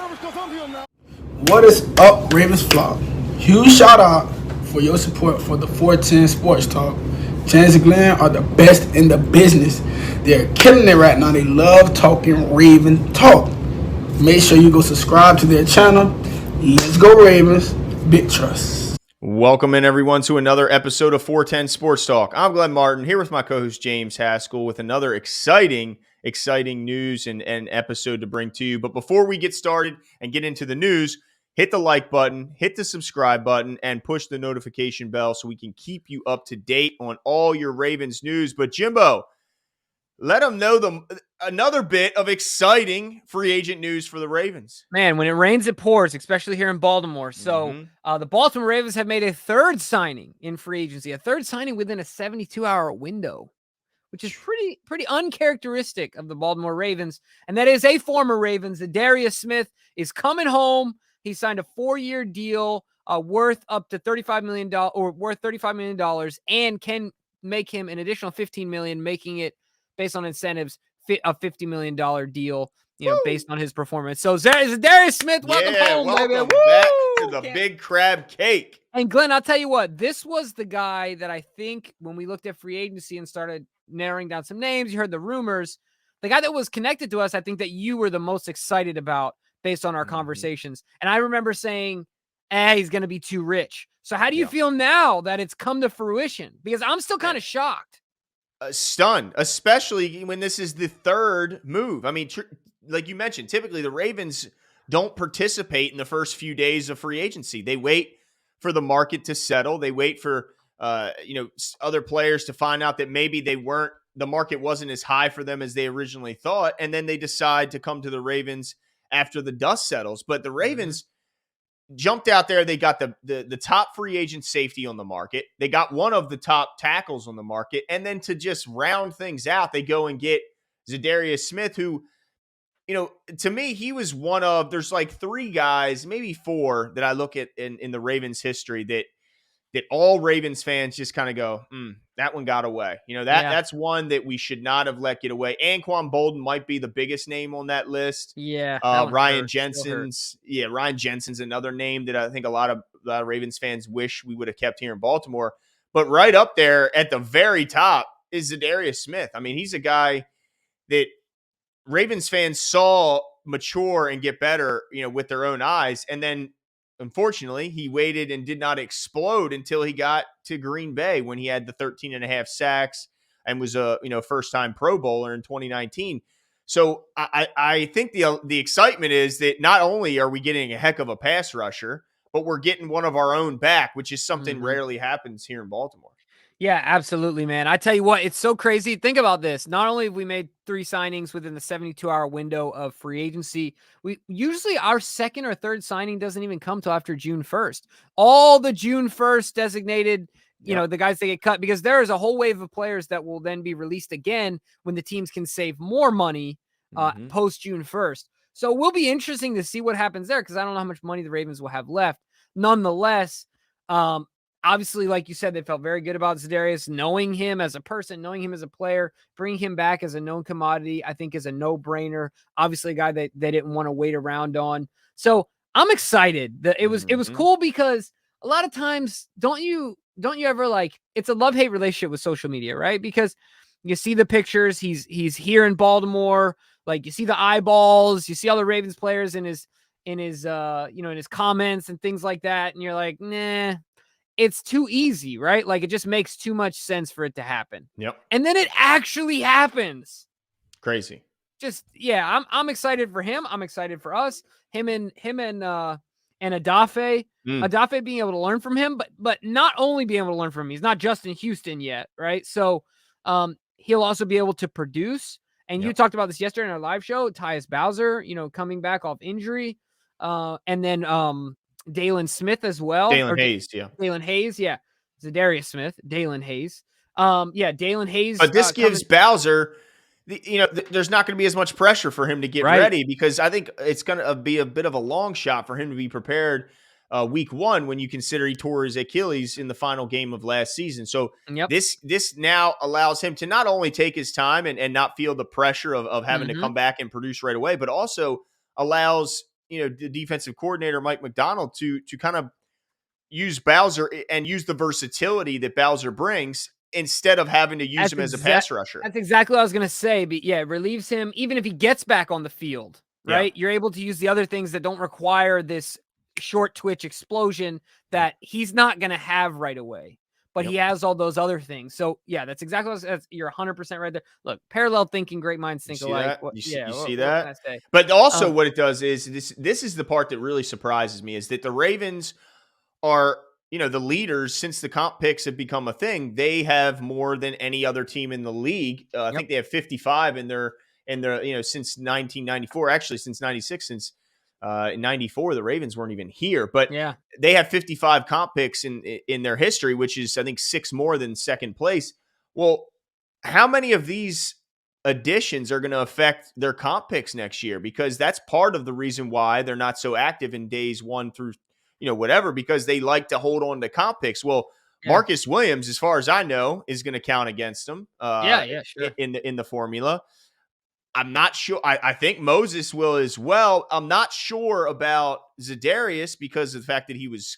What is up, Ravens flock? Huge shout out for your support for the 410 Sports Talk. James and Glenn are the best in the business. They're killing it right now. They love talking Raven talk. Make sure you go subscribe to their channel. Let's go Ravens. Big trust. Welcome in, everyone, to another episode of 410 Sports Talk. I'm Glenn Martin, here with my co-host James Haskell with another exciting news and episode to bring to you. But before we get started and get into the news, hit the like button, hit the subscribe button, and push the notification bell so we can keep you up to date on all your Ravens news. But Jimbo, let them know another bit of exciting free agent news for the Ravens. Man, when it rains, it pours, especially here in Baltimore. So the Baltimore Ravens have made a third signing in free agency, a third signing within a 72-hour window, which is pretty uncharacteristic of the Baltimore Ravens. And that is a former Ravens. Za'Darius Smith is coming home. He signed a 4-year deal worth up to $35 million or worth $35 million and can make him an additional $15 million, making it based on incentives a $50 million deal, based on his performance. So Za'Darius Smith, welcome home, welcome baby. back to the big crab cake. And Glenn, I'll tell you what, this was the guy that I think when we looked at free agency and started narrowing down some names, you heard the rumors, the guy that was connected to us, I think that you were the most excited about based on our conversations. And I remember saying, he's going to be too rich. So how do you feel now that it's come to fruition? Because I'm still kind of shocked. Stunned, especially when this is the third move. I mean, like you mentioned, typically the Ravens don't participate in the first few days of free agency. They wait for the market to settle. They wait for other players to find out that maybe the market wasn't as high for them as they originally thought, and then they decide to come to the Ravens after the dust settles. But the Ravens jumped out there. They got the top free agent safety on the market. They got one of the top tackles on the market. And then to just round things out, they go and get Za'Darius Smith, who, to me, he was one of, there's like 3 guys, maybe 4 that I look at in the Ravens history that all Ravens fans just kind of go, that one got away. That's one that we should not have let get away. Anquan Bolden might be the biggest name on that list. Yeah. Ryan Jensen's another name that I think a lot of Ravens fans wish we would have kept here in Baltimore. But right up there at the very top is Za'Darius Smith. I mean, he's a guy that Ravens fans saw mature and get better, with their own eyes. And then, unfortunately, he waited and did not explode until he got to Green Bay when he had the 13.5 sacks and was a first-time Pro Bowler in 2019. So I think the excitement is that not only are we getting a heck of a pass rusher, but we're getting one of our own back, which is something rarely happens here in Baltimore. Yeah, absolutely, man. I tell you what, it's so crazy. Think about this. Not only have we made 3 signings within the 72-hour window of free agency, we usually our second or third signing doesn't even come till after June 1st. All the June 1st designated, the guys that get cut, because there is a whole wave of players that will then be released again when the teams can save more money post June 1st. So it will be interesting to see what happens there, because I don't know how much money the Ravens will have left. Nonetheless, obviously, like you said, they felt very good about Za'Darius, knowing him as a person, knowing him as a player, bringing him back as a known commodity, I think is a no-brainer. Obviously, a guy that they didn't want to wait around on. So I'm excited. It was cool, because a lot of times, don't you ever it's a love-hate relationship with social media, right? Because you see the pictures, he's here in Baltimore, you see the eyeballs, you see all the Ravens players in his comments and things like that, and you're like, nah. It's too easy, right? It just makes too much sense for it to happen. Yep. And then it actually happens. Crazy. I'm excited for him. I'm excited for us. Him and Adafe. Adafe being able to learn from him, but not only being able to learn from him. He's not Justin Houston yet, right? So he'll also be able to produce. And you talked about this yesterday in our live show, Tyus Bowser, coming back off injury. And then Dalen Smith as well. Dalen Hayes, yeah. Za'Darius Smith, Dalen Hayes. Dalen Hayes. But this gives Bowser, there's not going to be as much pressure for him to get ready, because I think it's going to be a bit of a long shot for him to be prepared week 1 when you consider he tore his Achilles in the final game of last season. So this now allows him to not only take his time and not feel the pressure of having to come back and produce right away, but also allows the defensive coordinator Mike McDonald to kind of use Bowser and use the versatility that Bowser brings instead of having to use him as a pass rusher. That's exactly what I was going to say. But yeah, it relieves him, even if he gets back on the field, right? You're able to use the other things that don't require this short twitch explosion that he's not going to have right away. But he has all those other things. So, yeah, that's exactly what you're 100% right there. Look, parallel thinking, great minds think alike. You see what that? can I say? But also what it does is this is the part that really surprises me is that the Ravens are, the leaders since the comp picks have become a thing. They have more than any other team in the league. I think they have 55 in their since 1994, actually since 96, since in 94, the Ravens weren't even here, but they have 55 comp picks in their history, which is, I think, 6 more than second place. Well, how many of these additions are going to affect their comp picks next year? Because that's part of the reason why they're not so active in days 1 through, whatever, because they like to hold on to comp picks. Well, Marcus Williams, as far as I know, is going to count against them sure. in the formula. I'm not sure. I think Moses will as well. I'm not sure about Za'Darius because of the fact that he was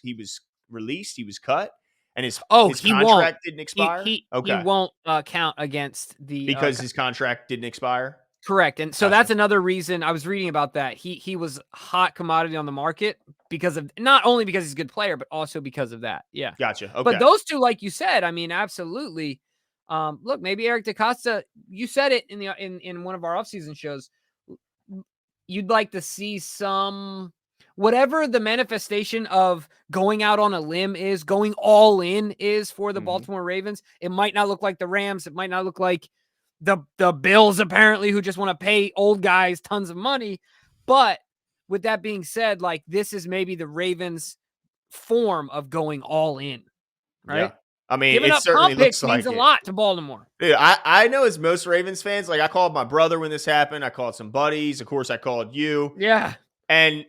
released, he was cut, and his contract didn't expire. He won't count against the because his contract didn't expire. Correct, and so that's another reason I was reading about that. He was hot commodity on the market because of not only because he's a good player, but also because of that. Yeah, gotcha. Okay, but those two, like you said, I mean, absolutely. Look, maybe Eric DaCosta, you said it in one of our offseason shows. You'd like to see some, whatever the manifestation of going out on a limb is, going all in is for the Baltimore Ravens. It might not look like the Rams. It might not look like the Bills, apparently, who just want to pay old guys tons of money. But with that being said, like, this is maybe the Ravens' form of going all in, right? Yeah. I mean, giving it up certainly comp looks picks like means a lot to Baltimore. Dude, I know as most Ravens fans, like I called my brother when this happened. I called some buddies. Of course, I called you. Yeah. And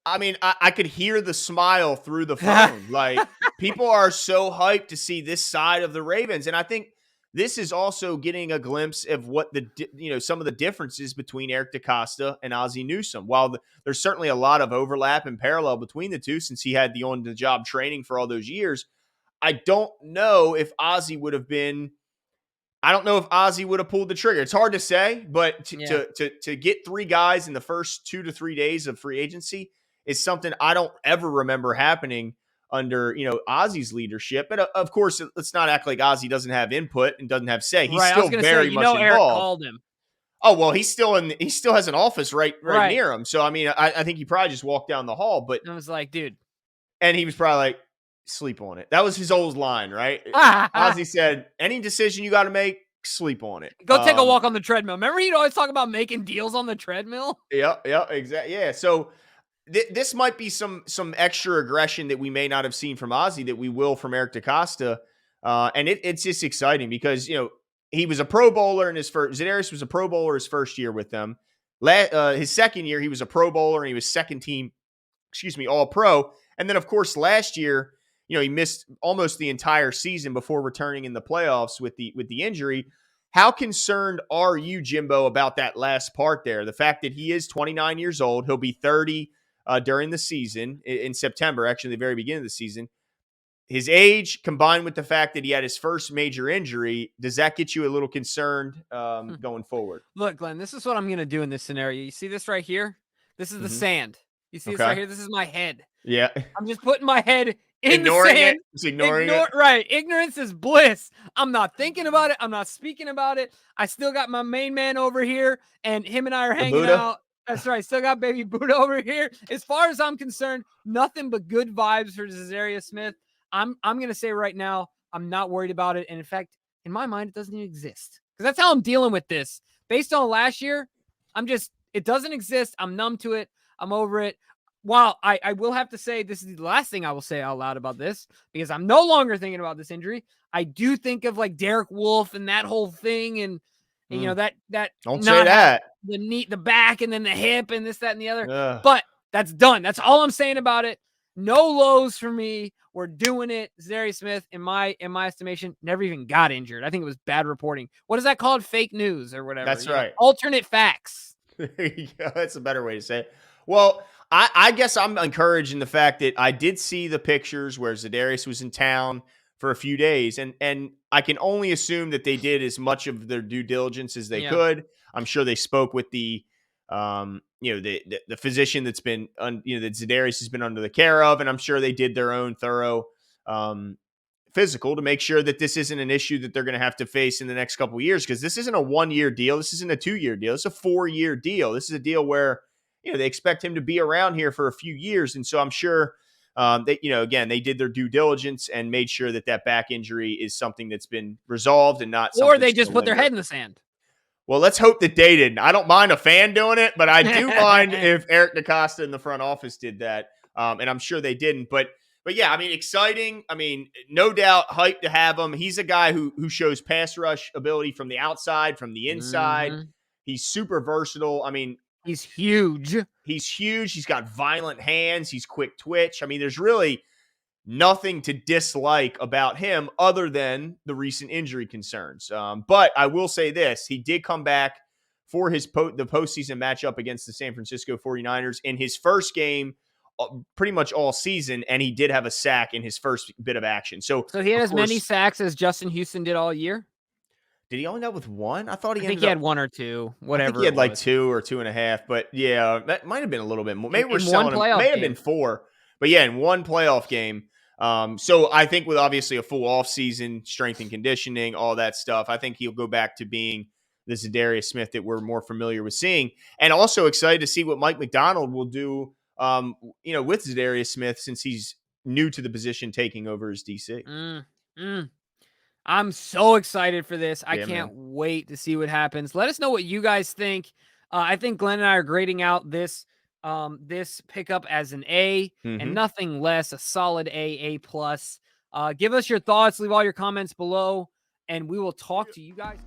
I mean, I could hear the smile through the phone. Like, people are so hyped to see this side of the Ravens. And I think this is also getting a glimpse of what some of the differences between Eric DaCosta and Ozzie Newsome. While there's certainly a lot of overlap and parallel between the two, since he had the on-the-job training for all those years, I don't know if Ozzie would have pulled the trigger. It's hard to say, but to get 3 guys in the first 2 to 3 days of free agency is something I don't ever remember happening under, Ozzie's leadership. But of course, let's not act like Ozzie doesn't have input and doesn't have say. He's still very much involved. Eric called him. Oh, well, he still has an office right near him. So, I mean, I think he probably just walked down the hall, but I was like, dude. And he was probably like, sleep on it. That was his old line, right? Ozzie said, any decision you got to make, sleep on it. Go take a walk on the treadmill. Remember he'd always talk about making deals on the treadmill? Yeah, exactly. Yeah, so this might be some extra aggression that we may not have seen from Ozzie that we will from Eric DaCosta. And it's just exciting because, he was a Pro Bowler in his first – Za'Darius was a Pro Bowler his first year with them. His second year, he was a Pro Bowler and he was second team, All-Pro. And then, of course, last year – he missed almost the entire season before returning in the playoffs with the injury. How concerned are you, Jimbo, about that last part there? The fact that he is 29 years old, he'll be 30 during the season in September, actually the very beginning of the season. His age combined with the fact that he had his first major injury, does that get you a little concerned going forward? Look, Glenn, this is what I'm going to do in this scenario. You see this right here? This is the sand. You see this right here? This is my head. Yeah. I'm just putting my head in the sand. Ignoring it. Right. Ignorance is bliss. I'm not thinking about it. I'm not speaking about it. I still got my main man over here, and him and I are hanging out. That's right. Still got baby Buddha over here. As far as I'm concerned, nothing but good vibes for Za'Darius Smith. I'm going to say right now, I'm not worried about it. And in fact, in my mind, it doesn't even exist. Because that's how I'm dealing with this. Based on last year, it doesn't exist. I'm numb to it. I'm over it. While I will have to say, this is the last thing I will say out loud about this, because I'm no longer thinking about this injury. I do think of like Derek Wolfe and that whole thing, and that don't say that, the knee, the back, and then the hip, and this, that, and the other. But that's done. That's all I'm saying about it. No lows for me. We're doing it. Za'Darius Smith, in my estimation, never even got injured. I think it was bad reporting. What is that called? Fake news or whatever. That's right. Alternate facts. Yeah, that's a better way to say it. Well, I guess I'm encouraged in the fact that I did see the pictures where Za'Darius was in town for a few days, and I can only assume that they did as much of their due diligence as they Yeah. could. I'm sure they spoke with the the physician that's been that Za'Darius has been under the care of, and I'm sure they did their own thorough um, physical to make sure that this isn't an issue that they're going to have to face in the next couple of years, because this isn't a 1-year deal. This isn't a 2-year deal. It's a 4-year deal. This is a deal where they expect him to be around here for a few years. And so I'm sure that, again, they did their due diligence and made sure that that back injury is something that's been resolved and not something Or they that's just gonna put their linger. head in the sand. Well, let's hope that they didn't. I don't mind a fan doing it, but I do mind if Eric DaCosta in the front office did that. And I'm sure they didn't. But yeah, I mean, exciting. I mean, no doubt hyped to have him. He's a guy who shows pass rush ability from the outside, from the inside. Mhm. He's super versatile. I mean, He's huge. he's huge. He's got violent hands. He's quick twitch. I mean, there's really nothing to dislike about him other than the recent injury concerns. But I will say this. He did come back for his the postseason matchup against the San Francisco 49ers in his first game pretty much all season, and he did have a sack in his first bit of action. So he had of as many course, sacks as Justin Houston did all year. did he only end up with one? I thought I think he had 1 or 2, whatever. I think he had it like was. 2 or 2.5, but yeah, that might have been a little bit more. Maybe In we're one selling him. playoff May have game. been 4, but yeah, in one playoff game. So I think with obviously a full offseason, strength and conditioning, all that stuff, I think he'll go back to being the Za'Darius Smith that we're more familiar with seeing, and also excited to see what Mike McDonald will do. With Za'Darius Smith, since he's new to the position, taking over as DC. I'm so excited for this. I Yeah, can't man. wait to see what happens. Let us know what you guys think. I think Glenn and I are grading out this pickup as an A and nothing less, a solid A plus. Give us your thoughts, leave all your comments below, and we will talk to you guys